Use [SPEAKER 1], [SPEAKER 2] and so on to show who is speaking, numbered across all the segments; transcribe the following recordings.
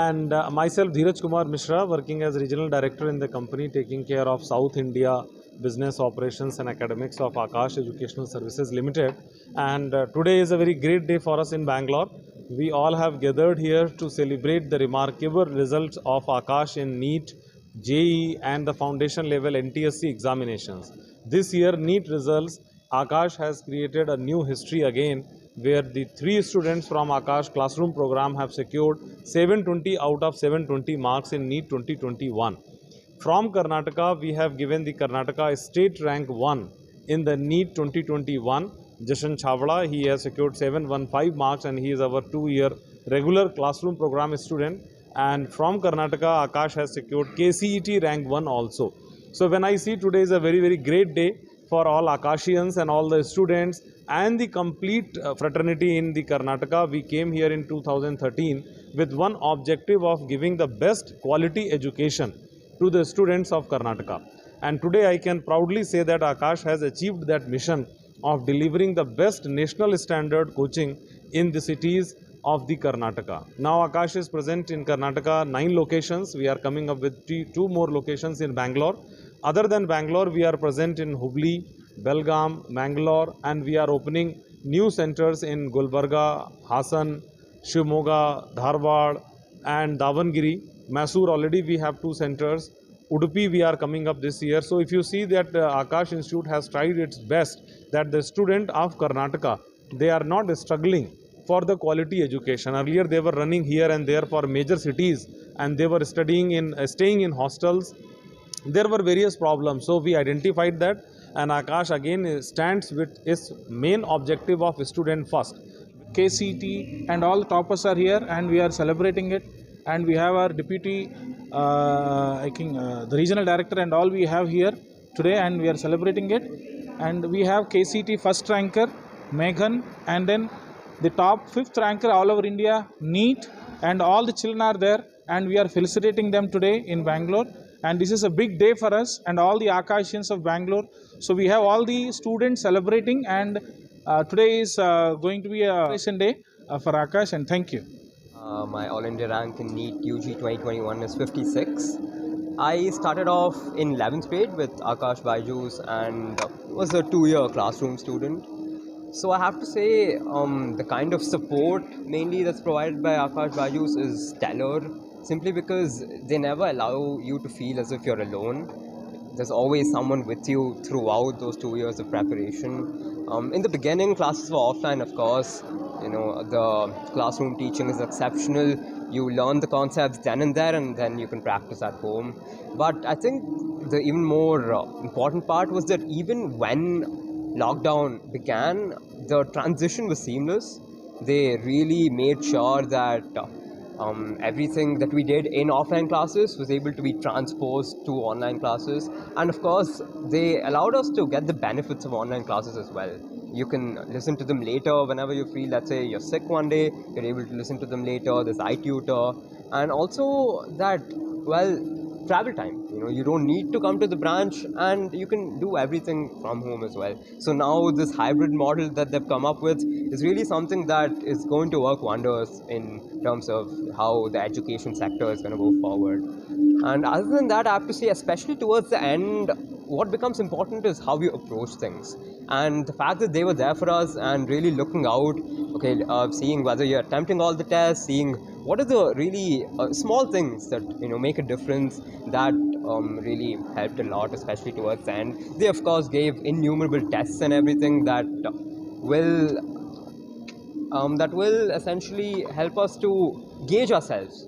[SPEAKER 1] And myself, Dheeraj Kumar Mishra, working as Regional Director in the company, taking care of South India business operations and academics of Akash Educational Services Limited. And today is a very great day for us in Bangalore. We all have gathered here to celebrate the remarkable results of Akash in NEET, JEE and the foundation level NTSC examinations. This year NEET results, Akash has created a new history again, where the 3 students from Akash classroom program have secured 720 out of 720 marks in NEET 2021. From Karnataka, we have given the Karnataka state rank 1 in the NEET 2021. Jashan Chawla, he has secured 715 marks and he is our 2-year regular classroom program student. And from Karnataka, Akash has secured KCET rank 1 also. So when I see today is a very, very great day for all Akashians and all the students and the complete fraternity in the Karnataka. We came here in 2013 with one objective of giving the best quality education to the students of Karnataka. And today I can proudly say that Akash has achieved that mission of delivering the best national standard coaching in the cities of the Karnataka. Now Akash is present in Karnataka 9 locations. We are coming up with 2 more locations in Bangalore. Other than Bangalore, we are present in Hubli, Belgaum, Mangalore, and we are opening new centers in Gulbarga, Hassan, Shimoga, Dharwad and Davangere. Mysore already we have 2 centers. Udupi we are coming up this year. So if you see that Akash Institute has tried its best that the student of Karnataka, they are not struggling for the quality education. Earlier they were running here and there for major cities and they were staying in hostels. There were various problems, so we identified that, and Akash again stands with its main objective of student first.
[SPEAKER 2] KCT and all the toppers are here and we are celebrating it, and we have our deputy the regional director and all we have here today, and we are celebrating it. And we have KCT first ranker Meghan, and then the top 5th ranker all over India NEET, and all the children are there and we are felicitating them today in Bangalore. And this is a big day for us and all the Akashians of Bangalore. So we have all the students celebrating, and today is going to be a celebration day for Akash, and thank you.
[SPEAKER 3] My All India rank in NEET UG 2021 is 56. I started off in 11th grade with Akash Byju's and was a 2-year classroom student. So I have to say the kind of support mainly that's provided by Akash Byju's is stellar, simply because they never allow you to feel as if you're alone. There's always someone with you throughout those 2 years of preparation. In the beginning, classes were offline, of course. You know, the classroom teaching is exceptional. You learn the concepts then and there, and then you can practice at home. But I think the even more important part was that even when lockdown began, the transition was seamless. They really made sure that everything that we did in offline classes was able to be transposed to online classes. And of course, they allowed us to get the benefits of online classes as well. You can listen to them later whenever you feel. Let's say you're sick one day, you're able to listen to them later. There's iTutor. And also that, well, travel time. You know, you don't need to come to the branch and you can do everything from home as well. So now this hybrid model that they've come up with is really something that is going to work wonders in terms of how the education sector is going to go forward. And other than that, I have to say, especially towards the end, what becomes important is how you approach things. And the fact that they were there for us and really looking out, seeing whether you're attempting all the tests, seeing what are the really small things that, you know, make a difference, that really helped a lot, especially towards the end. They, of course, gave innumerable tests and everything that will essentially help us to gauge ourselves,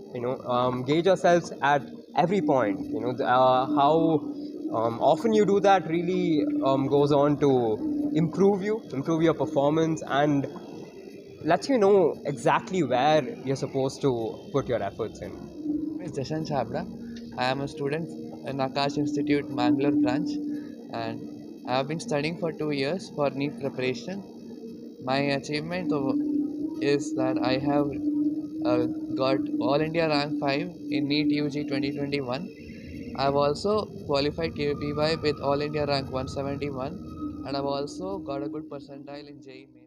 [SPEAKER 3] gauge ourselves at every point. How often you do that really goes on to improve your performance, and lets you know exactly where you're supposed to put your efforts in.
[SPEAKER 4] My name is Jashan Chawla. I am a student in Akash Institute Mangalore branch, and I have been studying for 2 years for NEET preparation. My achievement is that I have got All India rank 5 in NEET UG 2021. I have also qualified KVPY with All India rank 171, and I have also got a good percentile in JEE.